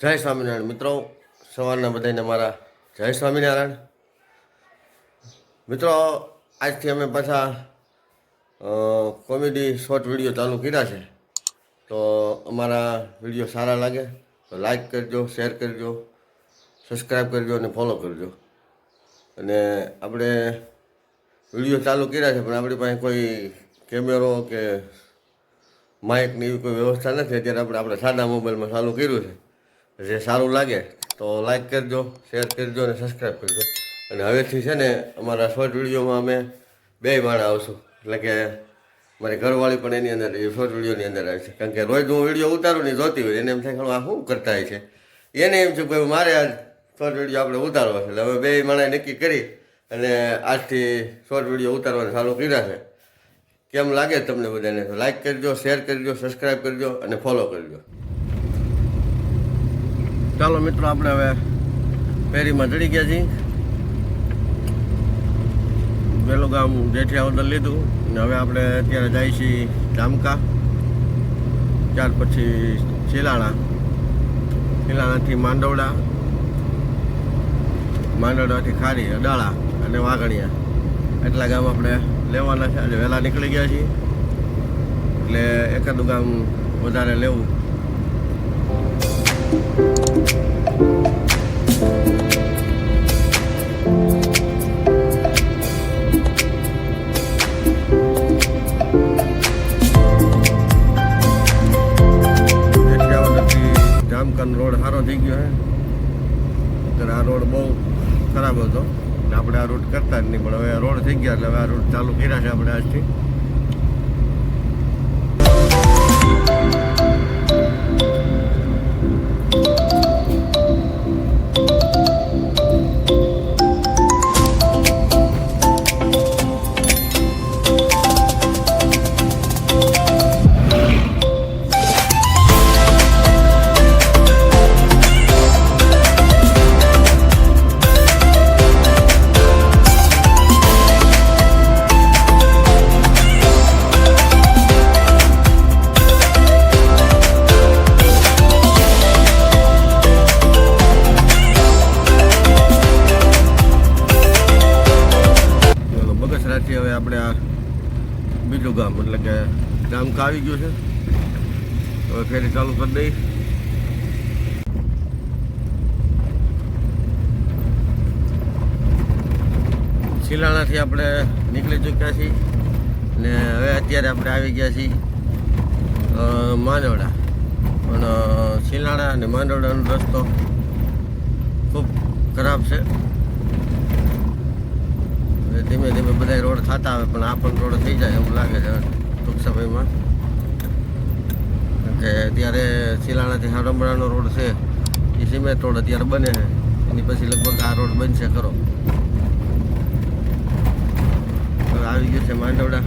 જય સ્વામિનારાયણ મિત્રો, સવારના બધાને મારા જય સ્વામિનારાયણ. મિત્રો, આજથી અમે પાછા કોમેડી શોર્ટ વિડીયો ચાલુ કર્યા છે. તો અમારા વિડીયો સારા લાગે તો લાઈક કરજો, શેર કરજો, સબસ્ક્રાઈબ કરજો અને ફોલો કરજો. અને આપણે વિડીયો ચાલુ કર્યા છે, પણ આપણી પાસે કોઈ કેમેરો કે માઇકની એવી કોઈ વ્યવસ્થા નથી. અત્યારે આપણે સાદા મોબાઈલમાં ચાલુ કર્યું છે. જે સારું લાગે તો લાઈક કરજો, શેર કરજો અને સબસ્ક્રાઈબ કરજો. અને હવેથી છે ને અમારા શોર્ટ વિડીયોમાં અમે બે માણા આવશું, એટલે કે મારી ઘરવાળી પણ એની અંદર એ શોર્ટ વિડીયોની અંદર આવે છે. કારણ કે રોજ હું વિડીયો ઉતારું ને જોતી હોય એને એમ થાય કે આ શું કરતા હોય છે, એને એમ છે કે મારે આ શોર્ટ વિડીયો આપણે ઉતારવા છે. એટલે હવે બે માણા નક્કી કરી અને આજથી શોર્ટ વિડીયો ઉતારવાનું ચાલુ કર્યા છે. કેમ લાગે તમને બધાને? તો લાઈક કરજો, શેર કરજો, સબસ્ક્રાઈબ કરજો અને ફોલો કરજો. ચાલો મિત્રો, આપણે હવે ફેરીમાં ચડી ગયા છીએ. પેલું ગામ જેઠિયા ઓર્ડર લીધું અને હવે આપણે અત્યારે જાય છીએ જામકા, ત્યાર પછી ચિલાણા, ચિલાણાથી માંડવડા, માંડવડાથી ખારી, અડાળા અને વાઘણિયા એટલા ગામ આપણે લેવાના છે. આજે વહેલા નીકળી ગયા છીએ એટલે એકાદું ગામ વધારે લેવું. જામકાનો રોડ સારો થઈ ગયો છે. અત્યારે આ રોડ બહુ ખરાબ હતો એટલે આપણે આ રૂટ કરતા જ નહીં, પણ હવે રોડ થઈ ગયા એટલે હવે આ રૂટ ચાલુ કર્યા છે આપણે આજથી. હવે આપણે આ બીજું ગામ એટલે કે જામકા આવી ગયું છે. હવે ફેરી ચાલુ કરી દઈ. ચિલાણાથી આપણે નીકળી ચૂક્યા છીએ ને હવે અત્યારે આપણે આવી ગયા છીએ માંડવડા. પણ ચિલાણા અને માંડવડાનો રસ્તો ખૂબ ખરાબ છે. ધીમે ધીમે બધા રોડ થતા આવે, પણ આ પણ રોડ થઈ જાય એવું લાગે છે ટૂંક સમયમાં. કે અત્યારે ચિલાણાથી હાડંબરાનો રોડ છે એ સિમેન્ટ રોડ અત્યારે બને છે, એની પછી લગભગ આ રોડ બનશે ખરો. હવે આવી ગયો છે માંડવડા.